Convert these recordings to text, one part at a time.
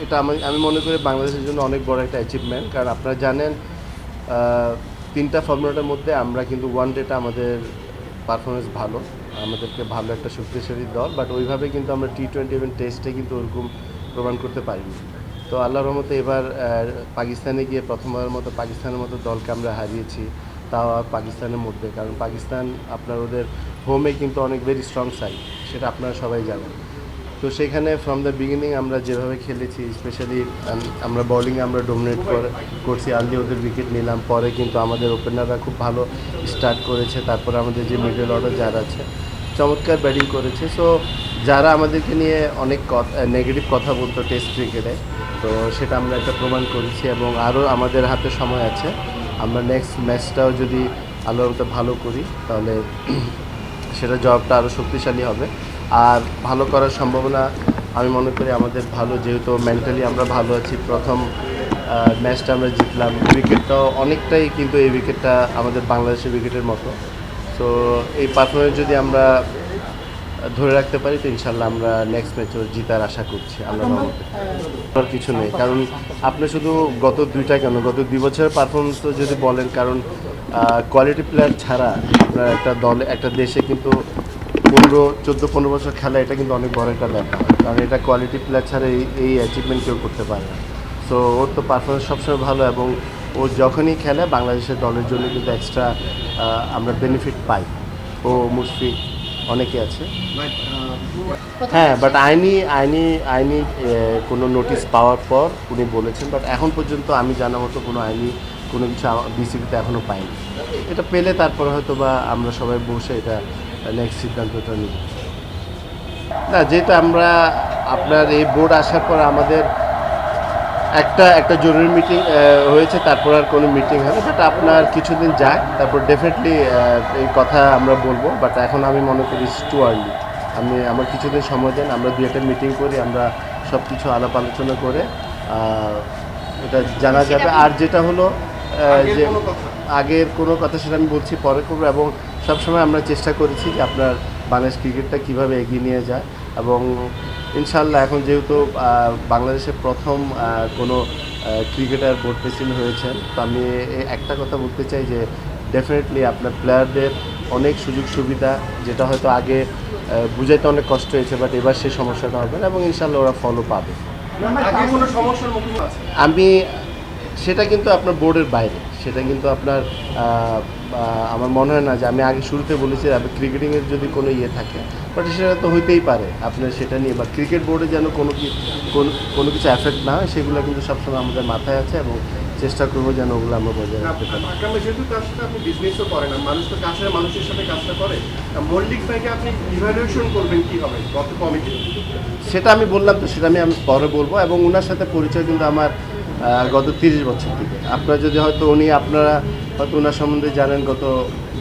এটা আমি মনে করি বাংলাদেশের জন্য অনেক বড় একটা অ্যাচিভমেন্ট, কারণ আপনারা জানেন 3টা ফর্মুলাটার মধ্যে আমরা কিন্তু ওয়ান ডেটা আমাদের পারফরমেন্স ভালো, আমাদেরকে ভালো একটা শক্তিশালী দল, বাট ওইভাবে কিন্তু আমরা T20 এবং টেস্টে কিন্তু ওরকম প্রমাণ করতে পারিনি। তো আল্লাহর রহমতে এবার পাকিস্তানে গিয়ে প্রথমবারের মতো পাকিস্তানের মতো দলকে আমরা হারিয়েছি, তাও পাকিস্তানের মধ্যে, কারণ পাকিস্তান আপনার ওদের হোমে কিন্তু অনেক ভেরি স্ট্রং সাইড, সেটা আপনারা সবাই জানেন। তো সেখানে ফ্রম দ্য বিগিনিং আমরা যেভাবে খেলেছি, স্পেশালি আমরা বোলিংয়ে আমরা ডোমিনেট করছি, আর্লি ওদের উইকেট নিলাম, পরে কিন্তু আমাদের ওপেনাররা খুব ভালো স্টার্ট করেছে, তারপরে আমাদের যে মিডল অর্ডার যারা আছে চমৎকার ব্যাটিং করেছে। সো যারা আমাদেরকে নিয়ে অনেক নেগেটিভ কথা বলতো টেস্ট ক্রিকেটে, তো সেটা আমরা একটা প্রমাণ করেছি, এবং আরও আমাদের হাতে সময় আছে। আমরা নেক্সট ম্যাচটাও যদি আল্লাহর মতো ভালো করি, তাহলে সেটা জবটা আরও শক্তিশালী হবে। আর ভালো করার সম্ভাবনা আমি মনে করি আমাদের ভালো, যেহেতু মেন্টালি আমরা ভালো আছি। প্রথম ম্যাচটা আমরা জিতলাম, উইকেটটাও অনেকটাই কিন্তু এই উইকেটটা আমাদের বাংলাদেশের উইকেটের মতো। সো এই পারফরমেন্স যদি আমরা ধরে রাখতে পারি, তো ইনশাল্লাহ আমরা নেক্সট ম্যাচও জিতার আশা করছি আল্লাহর রহমতে। আর কিছু নেই, কারণ আপনি শুধু গত 2 বছরের পারফরমেন্স তো যদি বলেন, কারণ কোয়ালিটি প্লেয়ার ছাড়া আপনার একটা দলে একটা দেশে কিন্তু 14-15 বছর খেলা, এটা কিন্তু অনেক বড় একটা ব্যাপার, কারণ এটা কোয়ালিটি প্লেয়ার ছাড়া এই অ্যাচিভমেন্ট কেউ করতে পারে না। সো ওর তো পারফরমেন্স সবসময় ভালো, এবং ও যখনই খেলে বাংলাদেশের দলের জন্য কিন্তু এক্সট্রা আমরা বেনিফিট পাই। ও মুশফিক অনেকে আছে, হ্যাঁ, বাট আইনি কোনো নোটিশ পাওয়ার পর উনি বলেছেন, বাট এখন পর্যন্ত আমি জানা মতো কোনো আইনি কোনো কিছু বিসিবিতে এখনও পাইনি। এটা পেলে তারপরে হয়তো বা আমরা সবাই বসে এটা নেক্সট সিদ্ধান্তটা নিব। না, যেহেতু আমরা আপনার এই বোর্ড আসার পর আমাদের একটা জরুরি মিটিং হয়েছে, তারপর আর কোনো মিটিং হবে, বাট আপনার কিছুদিন যাক, তারপর ডেফিনেটলি এই কথা আমরা বলবো। বাট এখন আমি মনে করি ইটস টু আর্লি। আমার কিছুদিন সময় দেন, আমরা 2-1টা মিটিং করি, আমরা সব কিছু আলাপ আলোচনা করে এটা জানা যাবে। আর যেটা হলো যে আগের কোনো কথা, সেটা আমি বলছি পরে করবো। এবং সবসময় আমরা চেষ্টা করেছি যে আপনার বাংলাদেশ ক্রিকেটটা কীভাবে এগিয়ে নিয়ে যায়, এবং ইনশাল্লাহ এখন যেহেতু বাংলাদেশের প্রথম কোনো ক্রিকেটার বোর্ড প্রেসিডেন্ট হয়েছেন, তো আমি একটা কথা বলতে চাই যে ডেফিনেটলি আপনার প্লেয়ারদের অনেক সুযোগ সুবিধা, যেটা হয়তো আগে বুঝাইতে অনেক কষ্ট হয়েছে, বাট এবার সেই সমস্যাটা হবে না, এবং ইনশাল্লাহ ওরা ফলো পাবে। আমি সেটা কিন্তু আপনার বোর্ডের বাইরে, সেটা কিন্তু আপনার আমার মনে হয় না যে আমি আগে শুরুতে বলেছি ক্রিকেটিংয়ের যদি কোনো ইয়ে থাকে, বাট সেটা তো হইতেই পারে আপনার সেটা নিয়ে, বা ক্রিকেট বোর্ডে যেন কোনো কিছু এফেক্ট না হয়, সেগুলো কিন্তু সবসময় আমাদের মাথায় আছে, এবং চেষ্টা করবো যেন ওগুলো আমরা বজায় রাখতে পারি। যেহেতু তার সাথে আপনি বিজনেসও করেন, মানুষ তো কাছের মানুষের সাথে কাজটা করে, মল্লিক ভাইকে আপনি ইভ্যালুয়েশন করবেন কীভাবে গত কমিটি? সেটা আমি বললাম, তো সেটা আমি পরে বলবো। এবং ওনার সাথে পরিচয় কিন্তু আমার গত 30 বছর থেকে। আপনারা যদি হয়তো আপনারা হয়তো ওনার সম্বন্ধে জানেন,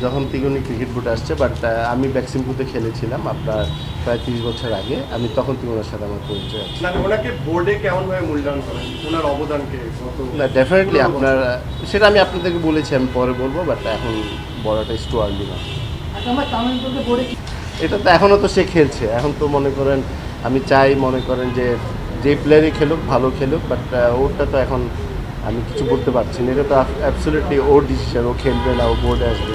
যখন থেকে উনি ক্রিকেট বোর্ডে আসছে, বাট আমি ব্যাক্সিমপুতে খেলেছিলাম আপনার প্রায় 30 বছর আগে, আমি তখন থেকে ওনার সাথে আমার পরিচয় আছে। ওনাকে বোর্ডে কেমনভাবে মূল্যায়ন করেন, ওনার অবদানকে? না, ডেফিনেটলি আপনার সেটা আমি আপনাদেরকে বলেছি, আমি পরে বলবো, বাট এখন বড়টা ইজ টু আর্লি না। এটা তো এখনও তো সে খেলছে, এখন তো মনে করেন আমি মনে করেন যে প্লেয়ারই খেলুক, ভালো খেলুক, বাট ওরটা তো এখন আমি কিছু বলতে পারছি না। এটা তো অ্যাবসলিউটলি ওর ডিসিশন, ও খেলবে না, ও বোর্ডে আসবে।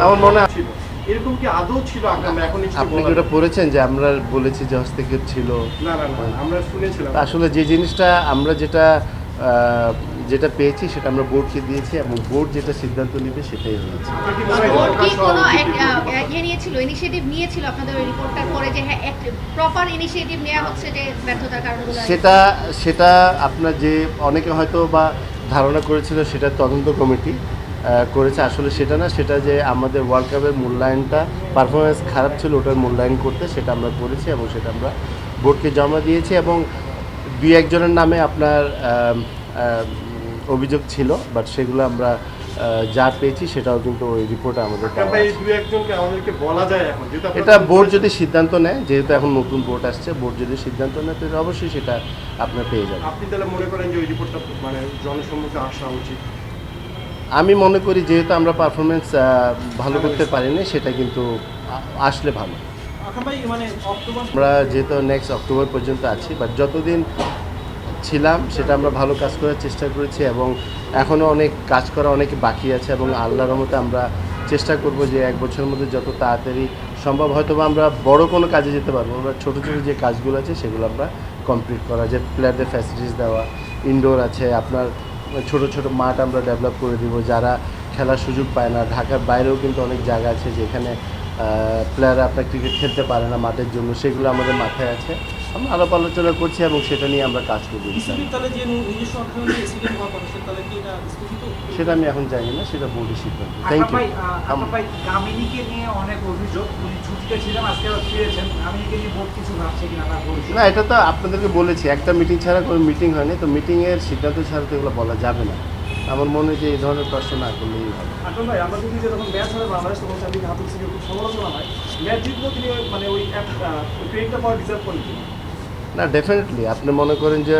আমার মনে হয় এরকম কি আদৌ ছিল? আপনি কি ওটা পড়েছেন যে আমরা বলেছি যে হস্তক্ষেপ ছিল? না, আমরা শুনেছিলাম। আসলে যে জিনিসটা আমরা যেটা পেয়েছি সেটা আমরা বোর্ডকে দিয়েছি, এবং বোর্ড যেটা সিদ্ধান্ত নেবে সেটাই হয়েছে। বোর্ড কি কোনো ইনিশিয়েটিভ নিয়েছিল আপনাদের ওই রিপোর্টটার পরে, যে হ্যাঁ একটা প্রপার ইনিশিয়েটিভ নেওয়া হচ্ছে যে ব্যর্থতার কারণগুলো? সেটা আপনার যে অনেকে হয়তো বা ধারণা করেছিল সেটা তদন্ত কমিটি করেছে, আসলে সেটা না। সেটা যে আমাদের ওয়ার্ল্ড কাপের মূল্যায়নটা পারফরমেন্স খারাপ ছিল, ওটার মূল্যায়ন করতে সেটা আমরা করেছি, এবং সেটা আমরা বোর্ডকে জমা দিয়েছি। এবং 2-1 জনের নামে আপনার অভিযোগ ছিল, বাট সেগুলো আমরা যা পেয়েছি সেটাও কিন্তু ওই রিপোর্টে আমাদের এটা বোর্ড যদি সিদ্ধান্ত নেয়, যেহেতু এখন নতুন বোর্ড আসছে, বোর্ড যদি সিদ্ধান্ত নেয় তো অবশ্যই সেটা আপনার পেয়ে যাবেন। আপনি তাহলে মনে করেন যে ওই রিপোর্টটা মানে জনসম্মুখে আসা উচিত? আমি মনে করি যেহেতু আমরা পারফরমেন্স ভালো করতে পারিনি, সেটা কিন্তু আসলে ভালো। এখন ভাই মানে অক্টোবর আমরা যেহেতু নেক্সট অক্টোবর পর্যন্ত আছি, বাট যতদিন ছিলাম সেটা আমরা ভালো কাজ করার চেষ্টা করেছি এবং এখনও অনেক কাজ করা অনেক বাকি আছে এবং আল্লাহর রহমতে আমরা চেষ্টা করব যে এক বছরের মধ্যে যত তাড়াতাড়ি সম্ভব হয়তো বা আমরা বড় কোনো কাজে যেতে পারবো, আমরা ছোটো ছোটো যে কাজগুলো আছে সেগুলো আমরা কমপ্লিট করা, যে প্লেয়ারদের ফ্যাসিলিটিস দেওয়া, ইনডোর আছে আপনার ছোট ছোট মাঠ আমরা ডেভেলপ করে দিব, যারা খেলার সুযোগ পায় না। ঢাকার বাইরেও কিন্তু অনেক জায়গা আছে যেখানে প্লেয়াররা আপনার ক্রিকেট খেলতে পারে না মাঠের জন্য, সেগুলো আমাদের মাথায় আছে, আমরা আলাপ আলোচনা করছি এবং সেটা নিয়ে আমরা কাজ করবো। বিসিবির তাহলে যে নিজস্ব অর্থায়নে এসিডেন্ট হওয়ার কথা তাহলে কি এটা স্থগিত? সেটা আমি এখন জানি না, সেটা বোর্ডের সিদ্ধান্ত। থ্যাংক আশরাফ ভাই, ইউ। আশরাফ ভাই, গামিনীকে নিয়ে অনেক অভিযোগ, উনি ছুটিতে ছিলেন, আজকে আবার ফিরেছেন। গামিনীকে নিয়ে বোর্ড কিছু ভাবছে কিনা তার ভবিষ্যৎ? না, এটা তো আপনাদেরকে বলেছি, একটা মিটিং ছাড়া কোনো মিটিং হয়নি, তো মিটিংয়ের সিদ্ধান্ত ছাড়া তো এগুলো বলা যাবে না। আমার মনে হয় যে এই ধরনের প্রশ্ন না করলেই ভালো। এখন ভাই আমরা যদি যখন ম্যাচ হবে বাংলাদেশ তখন চান্দিকে হাতুল সিংহের খুব সমালোচনা হয়, ম্যাচ জিতলেও তিনি মানে ওই ক্রেডিটটা পাওয়া ডিজার্ভ করেন কিনা? না, ডেফিনেটলি আপনি মনে করেন যে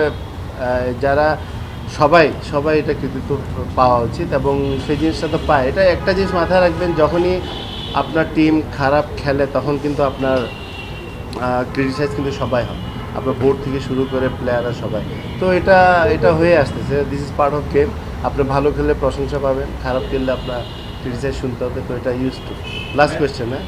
যারা সবাই এটা কৃতিত্ব পাওয়া উচিত এবং সেই জিনিসটা তো পায়। এটা একটা জিনিস মাথায় রাখবেন, যখনই আপনার টিম খারাপ খেলে তখন কিন্তু আপনার ক্রিটিসাইজ কিন্তু সবাই হয়, আপনার বোর্ড থেকে শুরু করে প্লেয়াররা সবাই। তো এটা হয়ে আসতেছে, this is part of game. আপনি ভালো খেললে প্রশংসা পাবেন, খারাপ খেললে আপনার ক্রিটিসাইজ শুনতে হবে, তো এটা ইউজ টু। লাস্ট কোয়েশ্চেন, হ্যাঁ।